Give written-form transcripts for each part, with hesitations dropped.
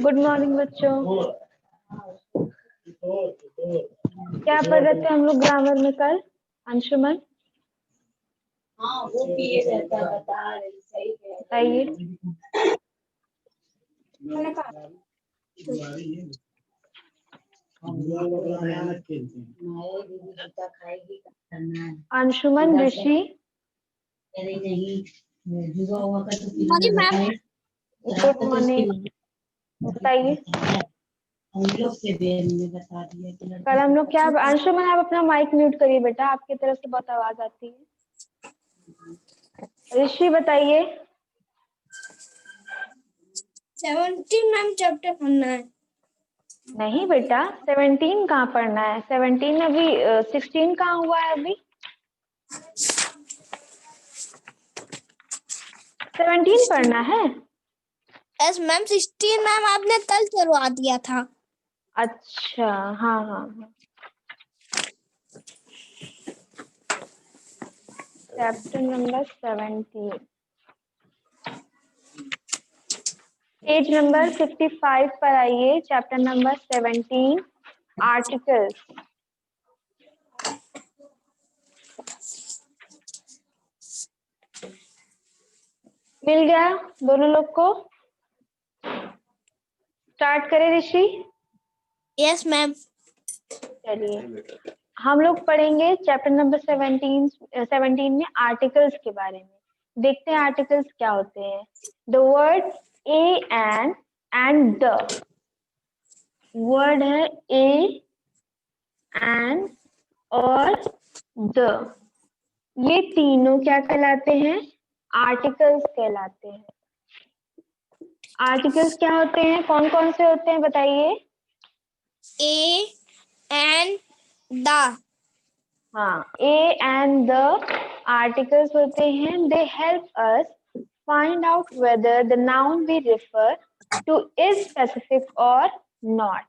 Good morning बच्चों। क्या पढ़ रहे थे हम लोग ग्रामर में कल? अंशुमन हाँ वो पिए रहता है, बता रही सही है। बताइए। अंशुमन ऋषि अरे नहीं जुआ हुआ का तो मॉर्निंग मैम। गुड मॉर्निंग बताइए। हम लोग से भी हमने बता दिया कि कल हम लोग क्या, अंशुमन आप अपना माइक म्यूट करिए बेटा, आपकी तरफ से बहुत आवाज आती है। ऋषि बताइए। 17 मैम चैप्टर पढ़ना है। नहीं बेटा 17 कहाँ पढ़ना है? 17 अभी 16 कहाँ हुआ है? अभी 17 पढ़ना है। यस मैम 16 मैम आपने कल करवा दिया था। अच्छा हाँ हाँ हाँ। चैप्टर नंबर 17 पेज नंबर 55 पर आइए। Chapter number 17 articles. मिल गया दोनों लोग को? स्टार्ट करें ऋषि? Yes ma'am. चलिए हम लोग पढ़ेंगे चैप्टर नंबर 17 में आर्टिकल्स के बारे में। देखते हैं आर्टिकल्स क्या होते हैं। The word a and the. Word है ए एंड और द, ये तीनों क्या कहलाते हैं? आर्टिकल्स कहलाते हैं। आर्टिकल्स क्या होते हैं? कौन कौन से होते हैं बताइए? A and the. हाँ, ए एंड द आर्टिकल्स होते हैं। They help us find out whether the noun we refer to is specific और नॉट।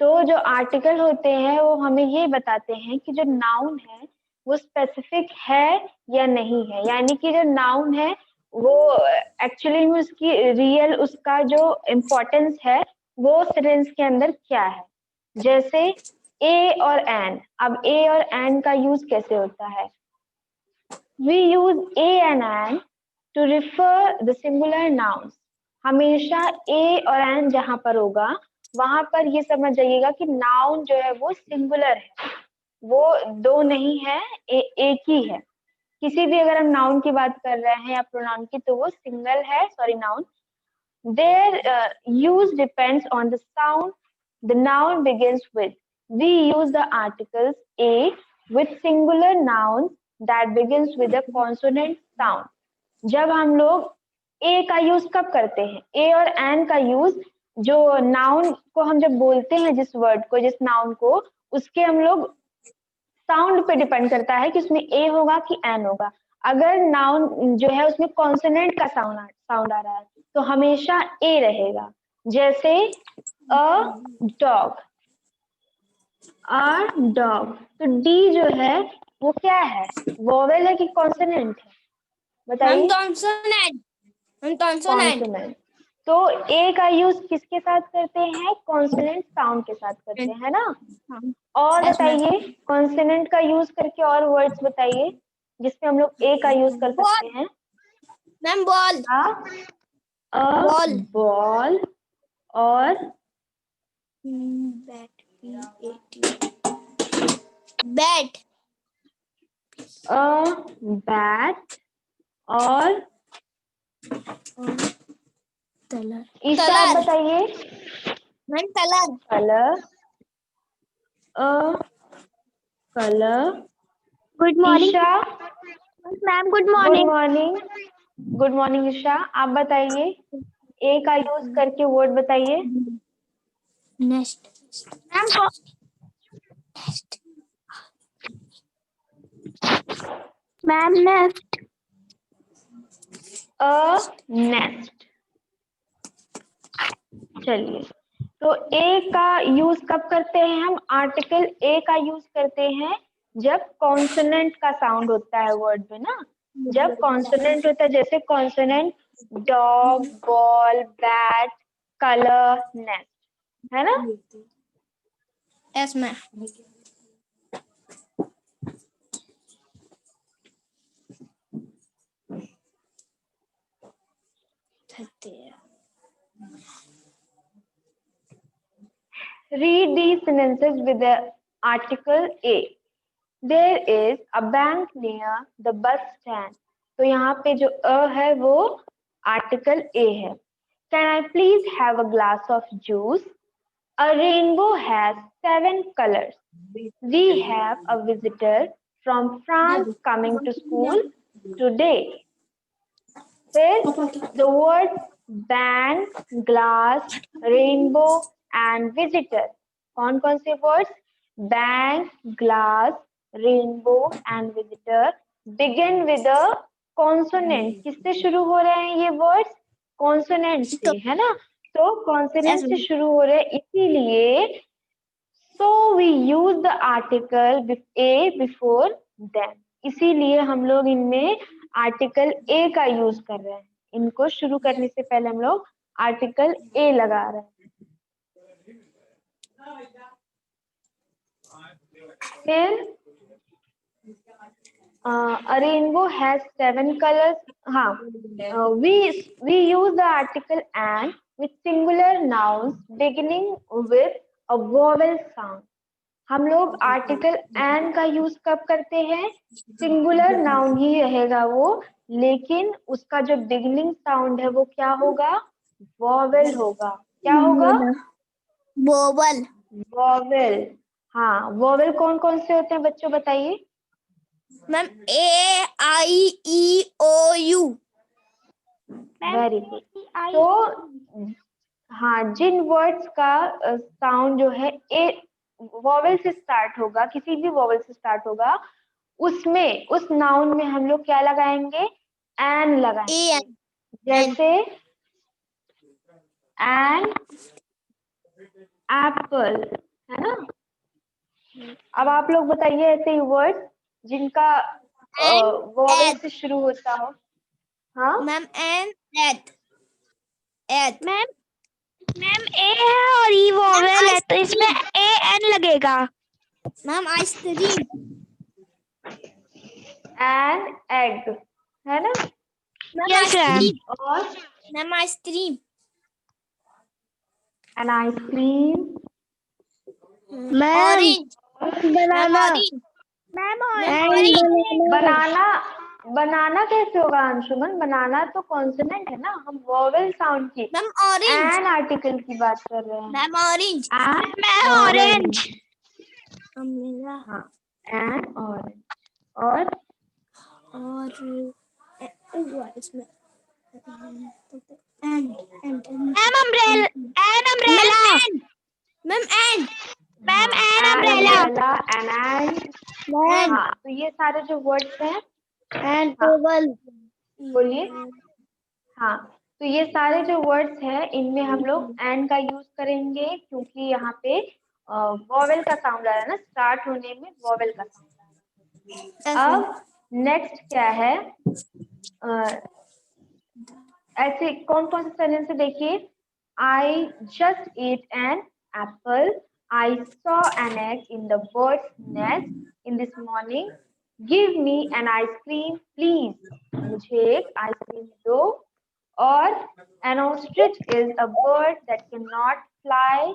तो जो आर्टिकल होते हैं वो हमें ये बताते हैं कि जो नाउन है वो स्पेसिफिक है या नहीं है, यानी कि जो नाउन है वो एक्चुअली में उसकी रियल, उसका जो इम्पोर्टेंस है वो सेंटेंस के अंदर क्या है। जैसे ए और एन। अब ए और एन का यूज कैसे होता है? We use A and an to refer the singular nouns. हमेशा ए और एन जहां पर होगा वहां पर ये समझ जाइएगा कि नाउन जो है वो सिंगुलर है, वो दो नहीं है, एक ही है। किसी भी अगर हम नाउन की बात कर रहे हैं या प्रोनाउन की तो वो सिंगल है, sorry noun. Their use depends on the sound the noun begins with. We use the articles a with singular nouns that begins with a consonant sound. जब हम लोग ए का यूज कब करते हैं? ए और एन का यूज जो नाउन को हम जब बोलते हैं, जिस वर्ड को, जिस नाउन को, उसके हम लोग साउंड पे डिपेंड करता है कि उसमें ए होगा कि एन होगा। अगर नाउन जो है उसमें कॉन्सोनेंट का साउंड आ रहा है तो हमेशा ए रहेगा। जैसे अ डॉग, अ डॉग, तो डी जो है वो क्या है? वोवेल है कि कॉन्सोनेंट है? मैम बताइए। कॉन्सोनेंट। Ma'am consonant. कॉन्सोनेंट। तो ए का यूज किसके साथ करते हैं? कॉन्सोनेंट साउंड के साथ करते हैं, है ना? और यस मैम। बताइए कॉन्सोनेंट का यूज करके और वर्ड्स बताइए जिसमें हम लोग ए का यूज कर सकते हैं। Ma'am ball. A ball. Ball और बैट। बैट। अ बैट और कलर। ईशा आप बताइए। Ma'am colour. Colour, a colour. Good morning Isha. Ma'am. Good good morning. Morning. Good morning Isha, आप बताइए ए का यूज करके वर्ड बताइए। Next. Ma'am ma'am next. A next. चलिए, तो ए का यूज कब करते हैं हम? आर्टिकल ए का यूज करते हैं जब कॉन्सोनेंट का साउंड होता है वर्ड में ना, जब कॉन्सोनेंट होता है, जैसे consonant dog, ball, bat, colour, nest, है ना? Yes ma'am. Read these sentences with the article A. There is a bank near the bus stand. तो यहाँ पे जो अ है वो आर्टिकल ए है. Can I please have a glass of juice? A rainbow has 7 colors. We have a visitor from France coming to school today. Then the words bank, glass, rainbow and visitor. कौन कौन से words? Bank, glass, rainbow and visitor begin with a consonant. किससे शुरू हो रहे हैं ये words? Consonant से, है ना? तो consonant से शुरू हो रहे हैं, इसीलिए so we use the article a before them. इसीलिए हम लोग इनमें आर्टिकल ए का यूज कर रहे हैं. इनको शुरू करने से पहले हम लोग आर्टिकल ए लगा रहे हैं. फिर a rainbow has 7 colors. हाँ, we use the article and with singular nouns beginning with a vowel sound. हम लोग आर्टिकल एन का यूज कब करते हैं? सिंगुलर नाउन ही रहेगा वो, लेकिन उसका जो बिगिनिंग साउंड है वो क्या होगा? वॉवेल होगा. क्या होगा? वोवल. वॉवेल. हाँ, वॉवेल कौन कौन से होते हैं बच्चों, बताइए. Ma'am A I E O U. Very good. तो हाँ, जिन वर्ड्स का साउंड जो है ए वॉवेल से स्टार्ट होगा, किसी भी वॉवेल से स्टार्ट होगा, उसमें उस नाउन में हम लोग क्या लगाएंगे? एन लगाएंगे. जैसे एन एप्पल, है ना? अब आप लोग बताइए ऐसे वर्ड जिनका वॉवेल से शुरू होता हो. हाँ ma'am an eight. Eight. Ma'am A है और ई वोवेल है तो इसमें ए एन लगेगा. Ma'am ice cream. एन एग, है ना? Yes ma'am. और ma'am ice cream. An ice cream. Orange. Banana. Banana. Banana कैसे होगा अंशुमन? बनाना तो कॉन्सोनेंट है ना, हम वॉवेल साउंड की मैम ऑरेंज. एन आर्टिकल की बात कर रहे हैं. Ma'am orange. ऑरेंज. हाँ, एन ऑरेंज. और इसमें ma'am umbrella. Ma'am and. Ma'am an umbrella. हाँ, तो ये सारे जो वर्ड्स हैं एंड टेबल. बोलिए. हाँ, तो ये सारे जो वर्ड्स हैं इनमें हम लोग एन का यूज करेंगे, क्योंकि यहाँ पे वॉवेल का साउंड आ रहा है ना, स्टार्ट होने में वॉवेल का साउंड. अब नेक्स्ट क्या है? ऐसे कौन कौन से सेंटेंस से देखिए. I just ate an apple. I saw an egg in the birds nest in this morning. Give me an ice cream please. मुझे एक आइसक्रीम दो. और an ostrich is a bird that cannot fly.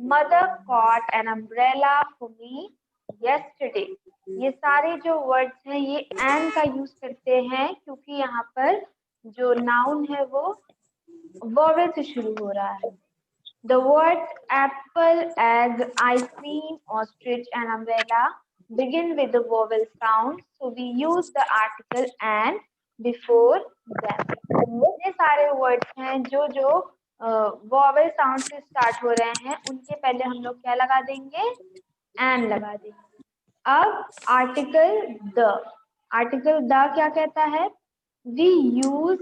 Mother caught an umbrella for me yesterday. ये सारे जो words हैं ये N का यूज करते हैं, क्योंकि यहाँ पर जो नाउन है वो वॉवेल से शुरू हो रहा है. The words apple, egg, ice cream, ostrich and umbrella begin with the vowel sound, so we use the article and before them. ये सारे वर्ड्स हैं जो जो वॉवेल साउंड से स्टार्ट हो रहे हैं, उनके पहले हम लोग क्या लगा देंगे? एन लगा देंगे. अब आर्टिकल द. आर्टिकल द क्या कहता है? We use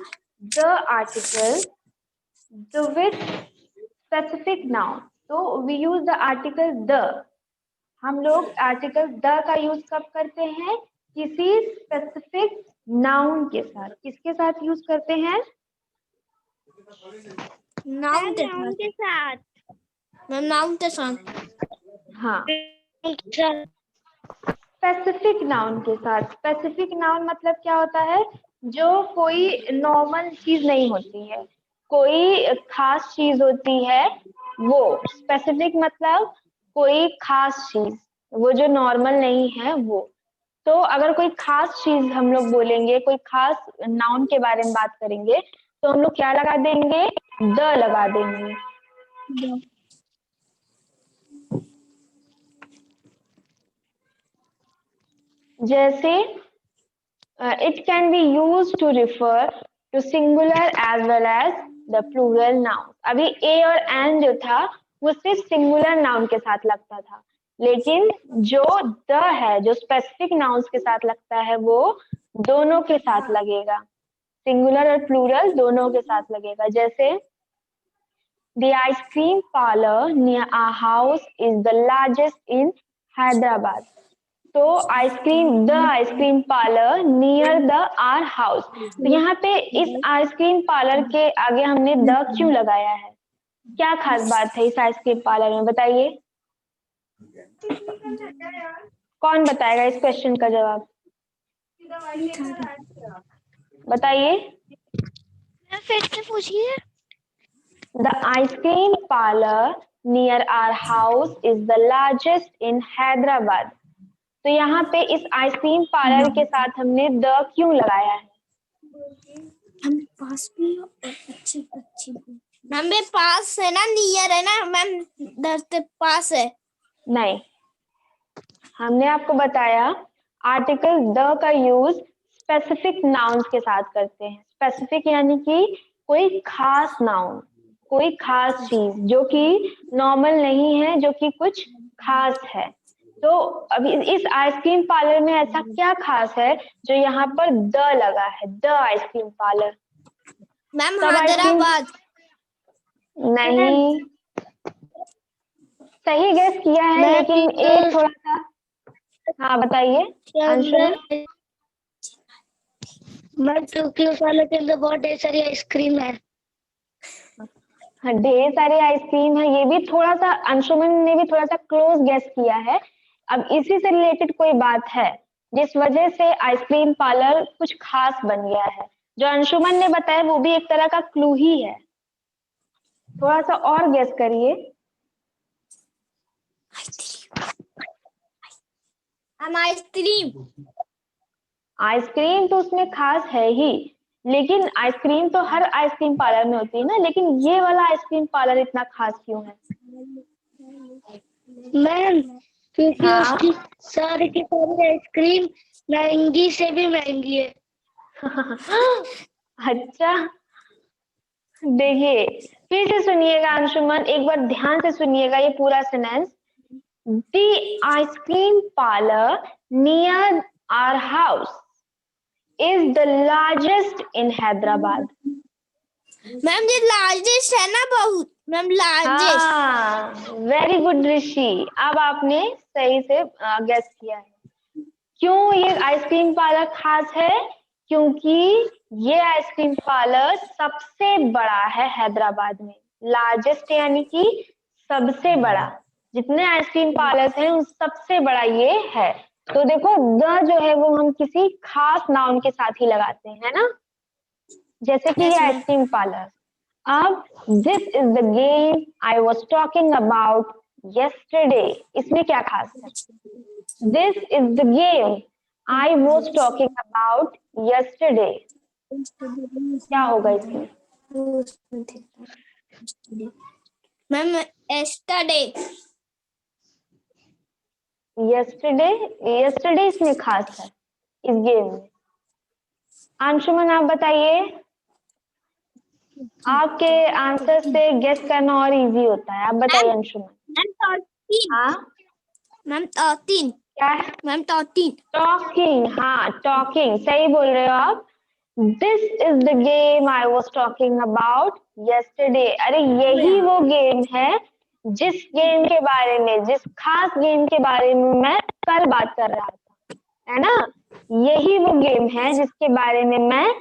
the article the with specific noun. तो we use the article the. हम लोग आर्टिकल द का यूज कब करते हैं? किसी स्पेसिफिक नाउन के साथ। किसके साथ यूज करते हैं? नाउन के नाउन साथ। के साथ। मैम नाउन के साथ। हाँ, स्पेसिफिक नाउन के साथ। स्पेसिफिक नाउन मतलब क्या होता है? जो कोई नॉर्मल चीज नहीं होती है, कोई खास चीज होती है वो। स्पेसिफिक मतलब कोई खास चीज, वो जो नॉर्मल नहीं है वो। तो अगर कोई खास चीज हम लोग बोलेंगे, कोई खास नाउन के बारे में बात करेंगे, तो हम लोग क्या लगा देंगे? द लगा देंगे। जैसे it can be used to refer to singular as well as the plural noun। अभी a और an जो था वो सिर्फ सिंगुलर नाउन के साथ लगता था, लेकिन जो द है, जो स्पेसिफिक नाउन्स के साथ लगता है, वो दोनों के साथ लगेगा। सिंगुलर और प्लूरल दोनों के साथ लगेगा। जैसे the ice cream parlor near our house is the largest in Hyderabad। तो the ice cream parlour near the our house. तो यहाँ पे इस आइसक्रीम पार्लर के आगे हमने द क्यों लगाया है? क्या खास बात है इस आइसक्रीम पार्लर में, बताइए। कौन बताएगा इस क्वेश्चन का जवाब? बताइए। फिर से पूछिए। The ice cream parlour near our house is the largest in Hyderabad. तो यहाँ पे इस आइसक्रीम पार्लर के साथ हमने द क्यों लगाया है? हम पास भी अच्छी अच्छी मैम भी पास है ना, नियर है ना मैम, दरते पास है। नहीं, हमने आपको बताया आर्टिकल द का यूज स्पेसिफिक नाउन्स के साथ करते हैं। स्पेसिफिक यानी कि कोई खास नाउन, कोई खास चीज जो कि नॉर्मल नहीं है, जो कि कुछ खास है। तो अभी इस आइसक्रीम पार्लर में ऐसा क्या खास है जो यहाँ पर द लगा है? The ice cream parlour. मैम सब आइसक्रीम हैदराबाद। नहीं, सही गेस किया है, लेकिन एक थोड़ा सा। हाँ बताइए अंशुमन। मैं टोक्यो वाले के अंदर बहुत ढेर सारी आइसक्रीम है। हाँ, ढेर सारी आइसक्रीम है, ये भी थोड़ा सा अंशुमन ने भी थोड़ा सा क्लोज गेस किया है। अब इसी से रिलेटेड कोई बात है जिस वजह से आइसक्रीम पार्लर कुछ खास बन गया है। जो अंशुमन ने बताया वो भी एक तरह का क्लू ही है। थोड़ा सा और गेस करिए। हम आइसक्रीम। आइसक्रीम तो उसमें खास है ही, लेकिन आइसक्रीम तो हर आइसक्रीम पार्लर में होती है ना, लेकिन ये वाला आइसक्रीम पार्लर इतना खास क्यों है? मैम क्योंकि हाँ। उसकी सारी की सारी आइसक्रीम महंगी से भी महंगी है। अच्छा, देखिए फिर से सुनिएगा अंशुमन, एक बार ध्यान से सुनिएगा ये पूरा सेंटेंस। The ice cream parlour near our house is the largest in Hyderabad. Ma'am ये लार्जेस्ट है ना, बहुत मैम लार्जेस्ट। हाँ, वेरी गुड ऋषि, अब आपने सही से गेस किया है। क्यों ये आइसक्रीम पार्लर खास है? क्योंकि ये आइसक्रीम पार्लर सबसे बड़ा है हैदराबाद में। लार्जेस्ट यानी कि सबसे बड़ा। जितने आइसक्रीम पार्लर्स हैं उन सबसे बड़ा ये है। तो देखो द जो है वो हम किसी खास नाउन के साथ ही लगाते हैं, है ना? जैसे कि ये आइसक्रीम पार्लर। अब this is the game I was talking about yesterday, इसमें क्या खास है? This is the game I was talking about yesterday, क्या होगा इसमें? Ma'am yesterday. yesterday इसमें खास है इस गेम में। अंशुमन आप बताइए। आपके आंसर से गेस करना और इजी होता है। आप बताइए अंशुमन। हाँ मैम 13। क्या है? मैम 13। टॉकिंग, हाँ टॉकिंग, सही बोल रहे हो आप। This is the game I was talking about yesterday। अरे यही वो गेम है जिस गेम के बारे में, जिस खास गेम के बारे में मैं कल बात कर रहा था। है ना। यही वो गेम है जिसके बारे में मैं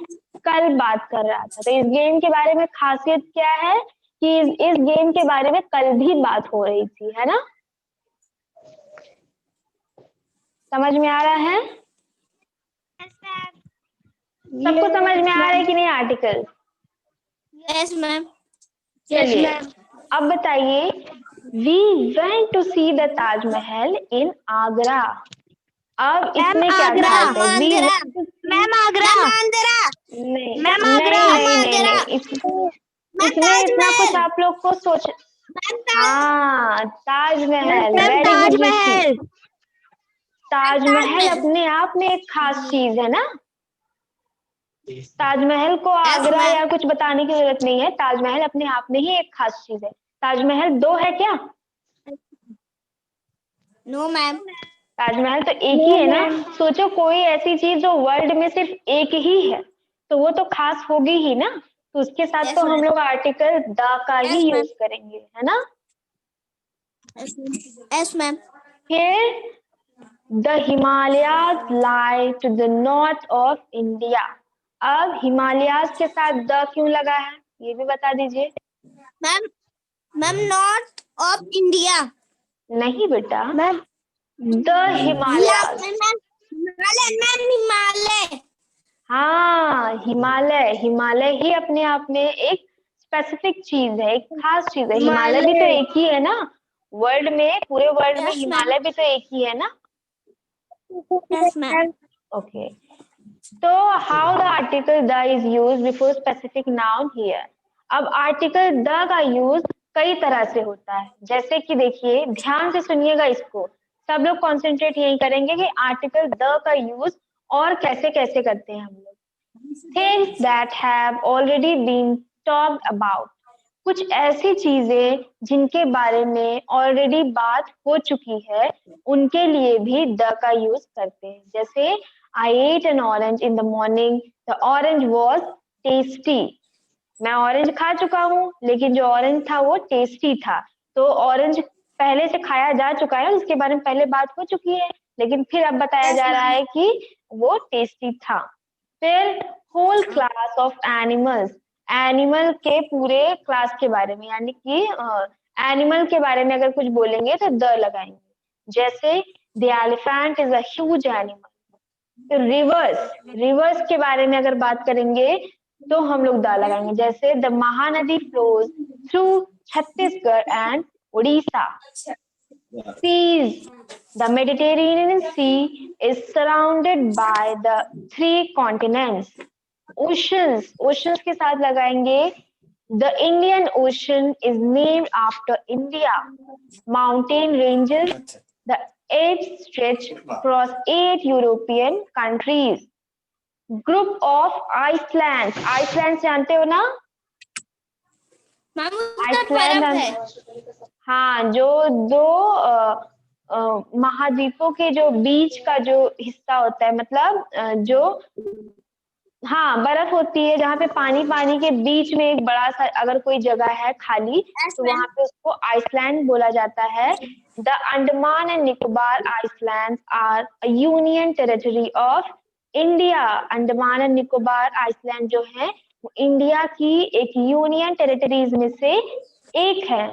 कल बात कर रहा था। तो इस गेम के बारे में खासियत क्या है कि इस गेम के बारे में कल भी बात हो रही थी, है ना। समझ में आ रहा है? सबको समझ में आ रहा है कि नहीं आर्टिकल? Yes ma'am. चलिए अब बताइए, we went to see the Taj Mahal in Agra. अब इसमें क्या था? मैम आगरा नहीं मैम नहीं आगरा नहीं नहीं नहीं, इसमें इतना कुछ आप लोग को सोच। हाँ, Taj Mahal, ma'am very good Riddhi. Taj Mahal Taj Mahal अपने आप में एक खास चीज है ना। ताजमहल को आगरा या कुछ बताने की जरूरत नहीं है, ताजमहल अपने आप में ही एक खास चीज है। ताजमहल दो है क्या? No ma'am. ताजमहल तो एक ही है ना। सोचो कोई ऐसी चीज जो वर्ल्ड में सिर्फ एक ही है, तो वो तो खास होगी ही ना। तो उसके साथ तो हम लोग आर्टिकल द का ही यूज करेंगे, है ना। Yes ma'am. फिर the Himalayas lie to the north of India. अब हिमालयाज के साथ द क्यों लगा है, ये भी बता दीजिए। Ma'am north of India. नहीं बेटा, द हिमालयाज। हिमालय। हाँ, हिमालय। हिमालय ही अपने आप में एक स्पेसिफिक चीज है, एक खास चीज है। हिमालय भी तो एक ही है ना वर्ल्ड में, पूरे वर्ल्ड में हिमालय भी तो एक ही है ना। Yes ma'am. ओके, तो how the article the is use before specific noun here. अब आर्टिकल द का यूज कई तरह से होता है। जैसे कि देखिए, ध्यान से सुनिएगा इसको, सब लोग कॉन्सेंट्रेट यही करेंगे कि आर्टिकल द का यूज और कैसे कैसे करते हैं हम लोग। Things that have already been talked about. कुछ ऐसी चीजें जिनके बारे में ऑलरेडी बात हो चुकी है, उनके लिए भी द का यूज करते हैं। जैसे I ate an orange in the morning. The orange was tasty. मैं ऑरेंज खा चुका हूँ, लेकिन जो ऑरेंज था वो टेस्टी था। तो ऑरेंज पहले से खाया जा चुका है, उसके बारे में पहले बात हो चुकी है, लेकिन फिर अब बताया जा रहा है कि वो टेस्टी था। फिर whole class of animals. Animal के पूरे क्लास के बारे में, यानी कि एनिमल के बारे में अगर कुछ बोलेंगे तो द लगाएंगे। जैसे the elephant is a huge animal. तो रिवर्स के बारे में अगर बात करेंगे तो हम लोग द लगाएंगे। जैसे the Mahanadi flows through Chhattisgarh and Orissa. Seas, the Mediterranean sea is surrounded by the 3 continents. Oceans के साथ लगाएंगे the Indian ocean is named after India. Mountain ranges, the 8 stretch across 8 European countries. Group of Iceland. Iceland जानते हो ना? Iceland, हाँ, जो दो महाद्वीपों के जो बीच का जो हिस्सा होता है, मतलब जो, हाँ, बर्फ होती है जहाँ पे पानी पानी के बीच में एक बड़ा सा अगर कोई जगह है खाली, तो वहां पे उसको आइसलैंड बोला जाता है। The Andaman and Nicobar islands are a union territory of India. Andaman and Nicobar island जो है वो इंडिया की एक यूनियन टेरिटरीज में से एक है।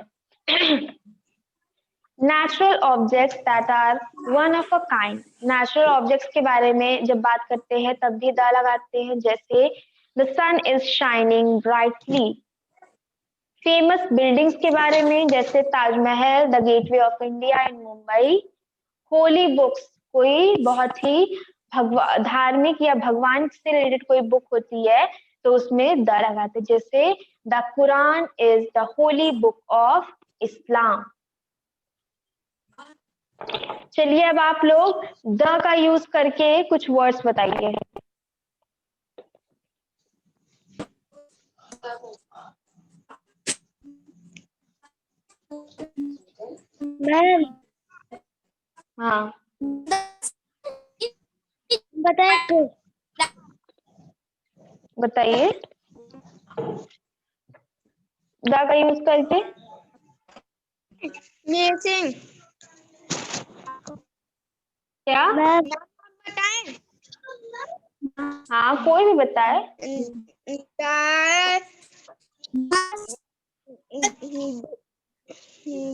Natural objects that are one of a kind. Natural objects के बारे में जब बात करते हैं तब भी द लगाते हैं। जैसे the sun is shining brightly. Famous buildings के बारे में, जैसे Taj Mahal, the gateway of India in Mumbai. Holy books, कोई बहुत ही धार्मिक या भगवान से रिलेटेड कोई बुक होती है तो उसमें द लगाते। जैसे the Quran is the Holi book of Islam. चलिए अब आप लोग द का यूज करके कुछ वर्ड्स बताइए। मैम हाँ, बताइए द का यूज करके। मिसिंग क्या मैम बताएं हाँ, कोई भी बताए।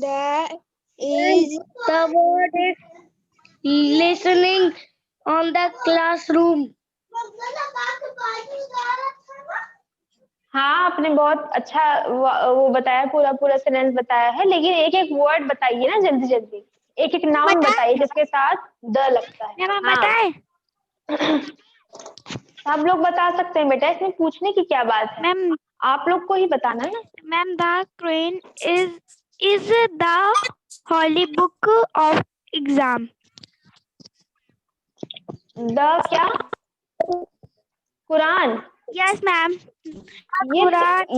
That is the word is listening on the classroom. हाँ, आपने बहुत अच्छा वो बताया, पूरा पूरा सेंटेंस बताया है, लेकिन एक एक वर्ड बताइए ना, जल्दी जल्दी। एक एक नाउन बताइए जिसके साथ द लगता है। मैम हाँ, बताएं? सब लोग बता सकते हैं बेटा, इसमें पूछने की क्या बात है, मैम आप लोग को ही बताना है ना। Ma'am the crane is the holy book of exam. The क्या? कुरान? Yes ma'am.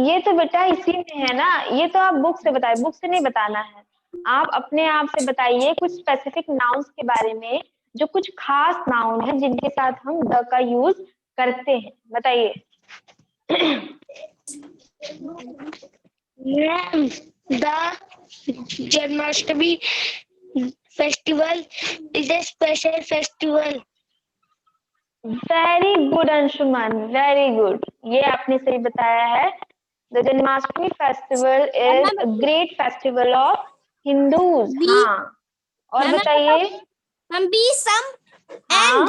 ये तो बेटा इसी में है ना, ये तो आप बुक से बताए, बुक से नहीं बताना है। आप अपने आप से बताइए कुछ स्पेसिफिक नाउन्स के बारे में, जो कुछ खास नाउन है जिनके साथ हम द का यूज करते हैं, बताइए। Ma'am, the Janmashtami festival is a special festival. Very good Anshuman, very good, ये आपने सही बताया है। The Janmashtami festival is a great festival of Hindus. हाँ, और बताइए। Ma'am, be some हाँ,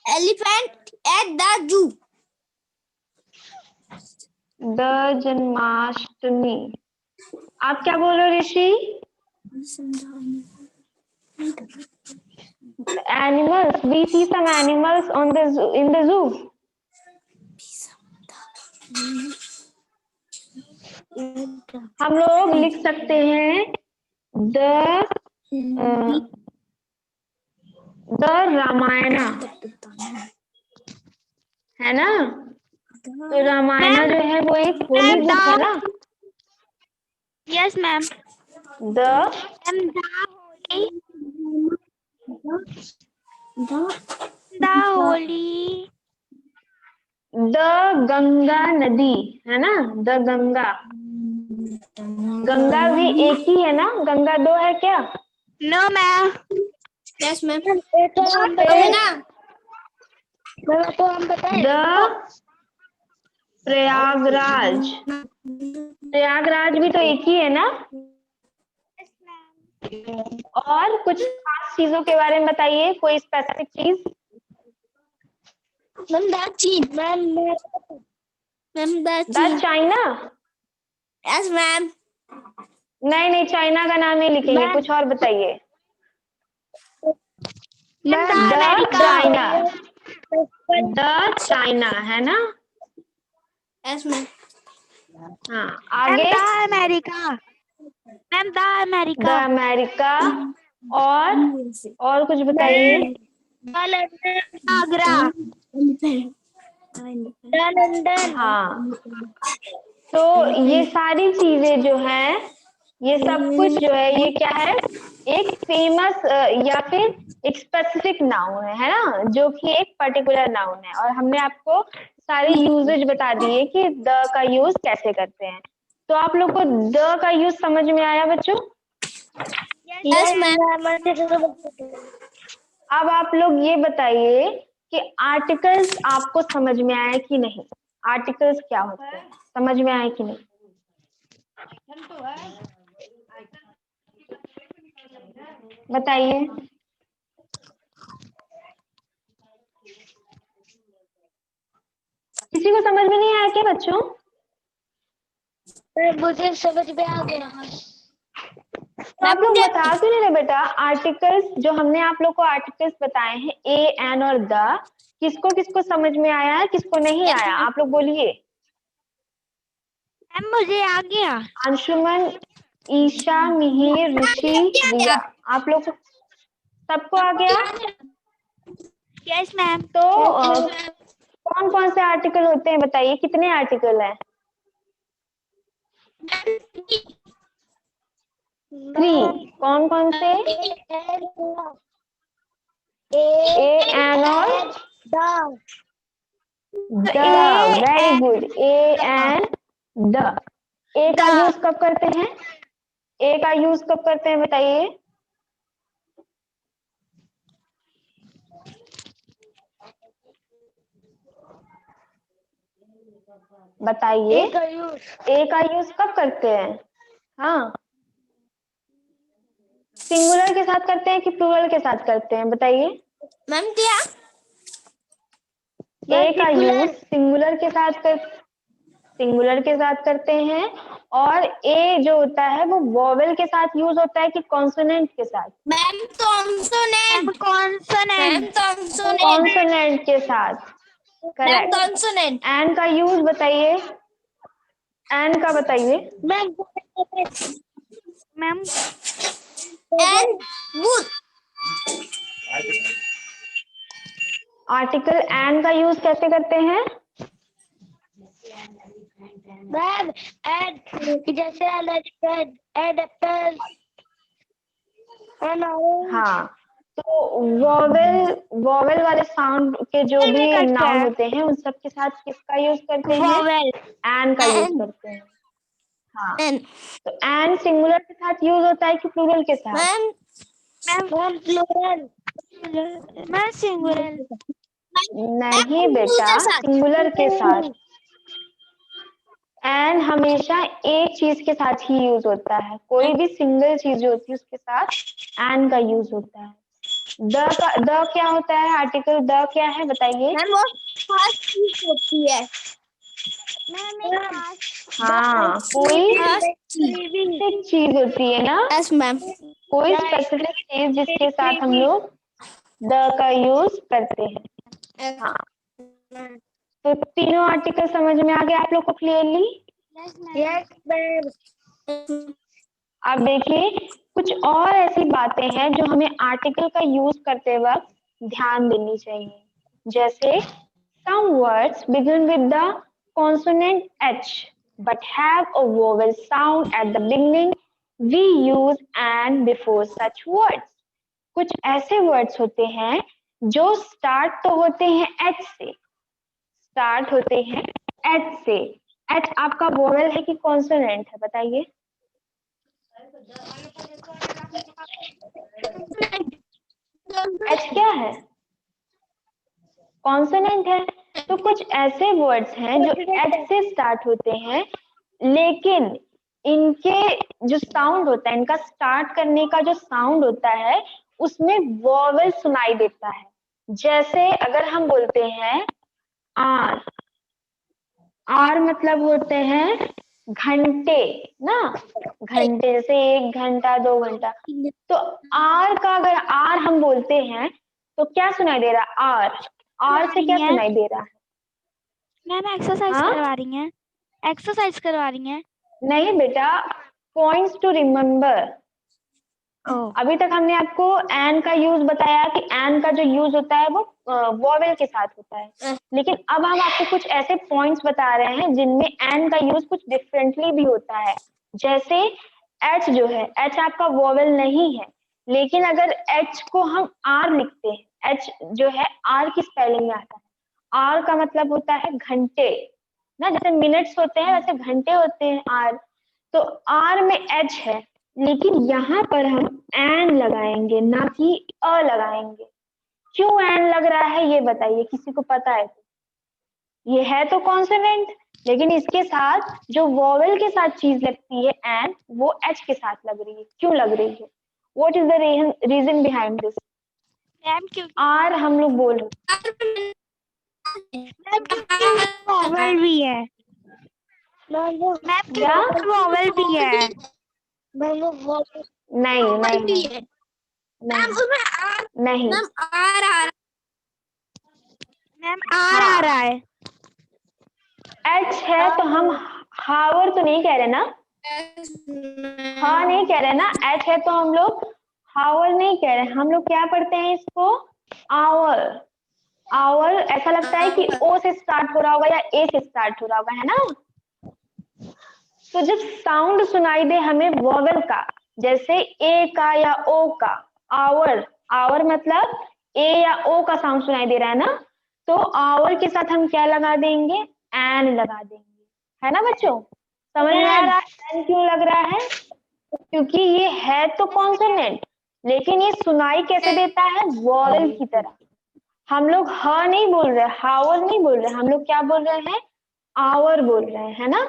elephant at the zoo. The Janmashtami, आप क्या बोल रहे हो ऋषि? Animals, we see some animals on the zoo, in the zoo. हम लोग लिख सकते हैं द रामायणा, है ना। तो रामायणा जो है वो एक होली बुक है ना। Yes ma'am. The The holy. The Ganga नदी, है ना, द गंगा। गंगा भी एक ही है ना, गंगा दो है क्या? No ma'am. Yes, ma'am. तो हम बताएं. द प्रयागराज, प्रयागराज भी तो एक ही है ना। और कुछ खास चीजों के बारे में बताइए, कोई स्पेसिफिक चीज। मैम द चीन. Ma'am, the the China? Yes, ma'am. नहीं, चाइना का नाम नहीं लिखेंगे, मैम, कुछ और बताइए। Ma'am the China, America. The China, है ना। Yes, ma'am. हाँ, मैम आगे। The America. Ma'am the the America. America, और कुछ बताइए। आगरा. लंदन. हाँ, तो ये सारी चीजें जो हैं, ये सब कुछ जो है, ये क्या है, एक फेमस या फिर एक स्पेसिफिक नाउन है ना, जो कि एक पर्टिकुलर नाउन है। और हमने आपको सारे यूजेज बता दिए कि द का यूज कैसे करते हैं। तो आप लोग को द का यूज समझ में आया बच्चों? Yes, ma'am. अब आप लोग ये बताइए कि आर्टिकल्स आपको समझ में आया कि नहीं, आर्टिकल्स क्या होते हैं, समझ में आया कि नहीं? बताइए। किसी को समझ में नहीं आया क्या बच्चों? मुझे समझ में आ गया. तो आप लोग बता क्यों नहीं रहे बेटा? आर्टिकल्स जो हमने आप लोग को आर्टिकल्स बताए हैं, ए, एन और द, किसको किसको समझ में आया है, किसको नहीं आया, आप लोग बोलिए। मैम मुझे आ गया. अंशुमन, ईशा, मिहिर, ऋषि, रिया, आप लोग सबको आ गया? Yes ma'am. तो कौन कौन से आर्टिकल होते हैं बताइए, कितने आर्टिकल हैं? 3। कौन कौन से? ए, एन और the. Very good, A and the. A का यूज कब करते हैं? ए का यूज कब करते हैं बताइए? बताइए ए का यूज कब करते हैं? हाँ, सिंगुलर के साथ करते हैं कि प्लूरल के साथ करते हैं? बताइए। मैम क्या? ए का यूज सिंगुलर के साथ करते हैं, और ए जो होता है वो वोवेल के साथ यूज होता है कि कॉन्सोनेंट के साथ? Ma'am consonant. Ma'am consonant. Consonant के साथ, मैम करेक्ट। कॉन्सोनेंट। एन का यूज बताइए, एन का बताइए। Ma'am ma'am and would. Article an का यूज कैसे करते हैं? मैम एंड जैसे एंड एप्पल। हाँ, तो वोवेल वाले साउंड के जो में भी करते नाउन हैं होते हैं उन सब के साथ किसका यूज करते हैं? वोवेल। एन का यूज एन। करते हैं। हाँ, एंड तो एन सिंगुलर के साथ यूज होता है कि प्लूरल के साथ? Ma'am ma'am plural. Ma'am singular. नहीं बेटा, सिंगुलर के साथ। एन हमेशा एक चीज के साथ ही यूज होता है, कोई भी सिंगल चीज जो होती है उसके साथ एन का यूज होता है। द क्या होता है? आर्टिकल द क्या है बताइए? मैम वो खास चीज होती है। मैम एक खास हाँ, कोई खास स्पेसिफिक चीज होती है ना, यस मैम। कोई स्पेसिफिक चीज जिसके साथ हम लोग द का यूज करते हैं। हाँ, तो तीनों आर्टिकल समझ में आ गए आप लोग को क्लियरली? Yes ma'am. अब देखिए, कुछ और ऐसी बातें हैं जो हमें आर्टिकल का यूज करते वक्त ध्यान देनी चाहिए। जैसे some words begin with the consonant H but have a vowel sound at the beginning. We use and before such words. कुछ ऐसे वर्ड्स होते हैं जो स्टार्ट तो होते हैं एच से, एच आपका वोवेल है कि कॉन्सोनेंट है? बताइए। एच क्या है? कॉन्सोनेंट है। तो कुछ ऐसे वर्ड्स हैं जो एच से स्टार्ट होते हैं, लेकिन इनके जो साउंड होता है, इनका स्टार्ट करने का जो साउंड होता है उसमें वोवेल सुनाई देता है। जैसे अगर हम बोलते हैं आर, आर मतलब होते हैं घंटे ना, घंटे, जैसे 1 घंटा 2 घंटा। तो आर का अगर आर हम बोलते हैं तो क्या सुनाई दे रहा है? आर से क्या सुनाई दे रहा है? मैम एक्सरसाइज हाँ? करवा रही हैं, एक्सरसाइज करवा रही हैं। नहीं बेटा, पॉइंट्स टू रिमेम्बर। अभी तक हमने आपको एन का यूज बताया कि एन का जो यूज होता है वो वोवेल के साथ होता है, लेकिन अब हम आपको कुछ ऐसे पॉइंट्स बता रहे हैं जिनमें एन का यूज कुछ डिफरेंटली भी होता है। जैसे एच जो है, एच आपका वोवेल नहीं है, लेकिन अगर एच को हम आर लिखते हैं, एच जो है आर की स्पेलिंग में आता है। आर का मतलब होता है घंटे ना, जैसे मिनट्स होते हैं वैसे घंटे होते हैं आर। तो आर में एच है, लेकिन यहाँ पर हम एन लगाएंगे ना कि अ लगाएंगे। क्यों एन लग रहा है ये बताइए, किसी को पता है तो? ये है तो कॉन्सोनेंट, लेकिन इसके साथ जो वोवेल के साथ चीज लगती है एन, वो एच के साथ लग रही है। क्यों लग रही है? What is the reason behind this? Ma'am क्योंकि आर हम लोग बोल रहे वोवेल भी है। मैम क्या? वोवेल भी है। नहीं नहीं नहीं नहीं। मैम आर आ रहा। मैम आर आ रहा है। एच है तो हम हावर तो नहीं कह रहे ना, हाँ नहीं कह रहे ना। एच है तो हम लोग हावर नहीं कह रहे, हम लोग क्या पढ़ते हैं इसको? आवर। आवर ऐसा लगता है कि ओ से स्टार्ट हो रहा होगा या ए से स्टार्ट हो रहा होगा, है ना? तो जब साउंड सुनाई दे हमें वोवेल का, जैसे ए का या ओ का, आवर, आवर मतलब ए या ओ का साउंड सुनाई दे रहा है ना, तो आवर के साथ हम क्या लगा देंगे? एन लगा देंगे, है ना बच्चों? समझ में आ रहा है एन क्यों लग रहा है? क्योंकि ये है तो कॉन्सोनेंट, लेकिन ये सुनाई कैसे देता है? वोवेल की तरह। हम लोग ह नहीं बोल रहे, हावर नहीं बोल रहे, हम लोग क्या बोल रहे हैं? आवर बोल रहे हैं, है ना?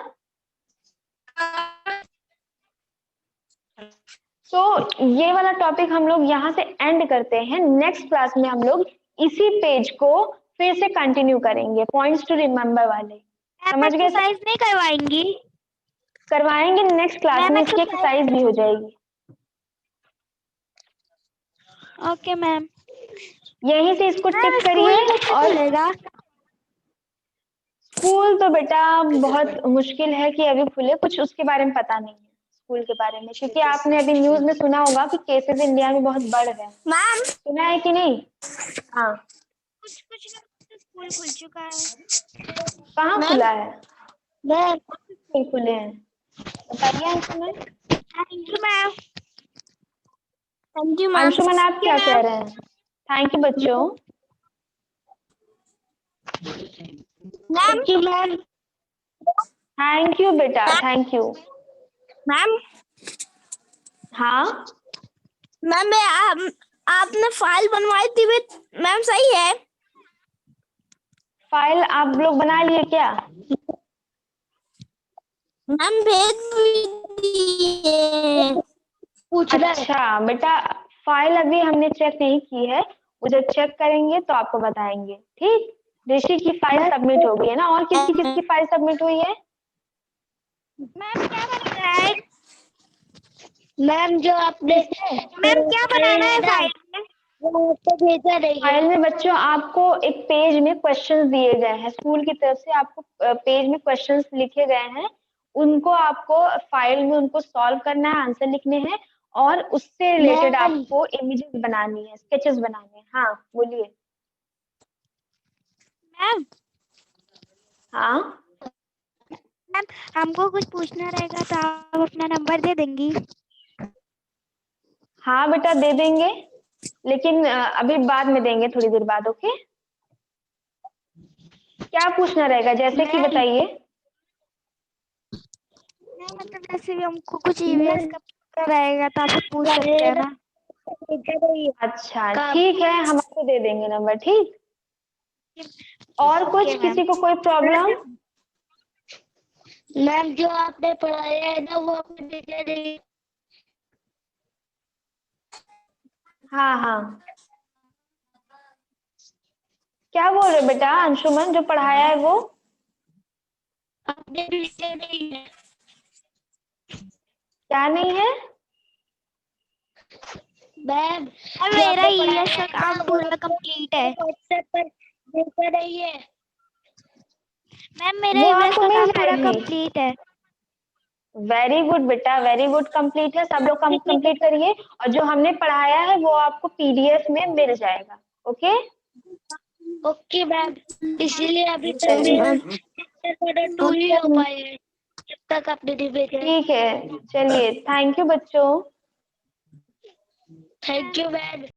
तो ये वाला टॉपिक हम लोग यहाँ से एंड करते हैं। नेक्स्ट क्लास में हम लोग इसी पेज को फिर से कंटिन्यू करेंगे, पॉइंट्स टू रिमेम्बर वाले। समझ गए? एक्सरसाइज नहीं करवाएंगी? करवाएंगे नेक्स्ट क्लास में, इसकी एक्सरसाइज भी हो जाएगी। Okay ma'am. यहीं से इसको टिक करिए। और स्कूल तो बेटा बहुत मुश्किल है कि अभी खुले, कुछ उसके बारे में पता नहीं है स्कूल के बारे में, क्योंकि आपने अभी न्यूज में सुना होगा कि केसेस इंडिया में बहुत बढ़ रहे हैं। मैम सुना है कि नहीं? हाँ, कुछ स्कूल खुल चुका है। कहाँ खुला है? मैम स्कूल खुले हैं, बताइए Anshuman. Thank you ma'am. Thank you ma'am. Anshuman आप क्या कह रहे हैं? थैंक यू बच्चों। Thank you ma'am. Thank you बेटा, थैंक यू। मैम हाँ मैम आपने फाइल बनवाई थी मैम, सही है? फाइल आप लोग बना लिए क्या? मैम भेज भी दिए। अच्छा बेटा, फाइल अभी हमने चेक नहीं की है, वो जब चेक करेंगे तो आपको बताएंगे, ठीक? ऋषि की फाइल सबमिट हो गई है ना? और किसकी किसकी फाइल सबमिट हुई है? मैम क्या बनेगा है? मैम जो आपने मैम क्या बनाना है फाइल में? वो आपको भेजा नहीं है। फाइल में बच्चों आपको एक पेज में क्वेश्चंस दिए गए हैं, स्कूल की तरफ से आपको पेज में क्वेश्चंस लिखे गए हैं, उनको आपको फाइल में उनको सॉल्व करना है, आंसर लिखने हैं, और उससे रिलेटेड मैम आपको इमेजेस बनानी है, स्केचेस बनाने हैं। हाँ बोलिए। मैम हाँ मैम हमको कुछ पूछना रहेगा तो आप अपना नंबर दे देंगी? हाँ बेटा दे देंगे, लेकिन अभी बाद में देंगे, थोड़ी देर बाद। ओके, क्या पूछना रहेगा जैसे कि बताइए। नहीं मतलब जैसे भी हमको कुछ ईवीएस का रहेगा तो आपसे पूछ सकते हैं ना? अच्छा ठीक है, हम आपको दे देंगे नंबर, ठीक? और कुछ ओके मैम। किसी को कोई प्रॉब्लम? मैम जो आपने पढ़ाया है ना वो आपने भेजा नहीं। हाँ हाँ, क्या बोल रहे हो बेटा अंशुमन? जो पढ़ाया है वो आपने भेजा नहीं है। क्या नहीं है? मैम मेरा ईवीएस का काम पूरा कंप्लीट है। व्हाट्सएप पर भेजा नहीं है। मैम मेरा वो ईवीएस आपको का मिल काम पूरा जाएगी। कंप्लीट है। वेरी गुड बेटा, वेरी गुड, कंप्लीट है, सब लोग कंप्लीट करिए, और जो हमने पढ़ाया है वो आपको पीडीएफ में मिल जाएगा। ओके ओके मैम, इसीलिए अभी तक मेरा चैप्टर 2 ही हो पाया है जब तक आपने नहीं भेजा। ठीक है, चलिए, थैंक यू बच्चों। Thank you ma'am.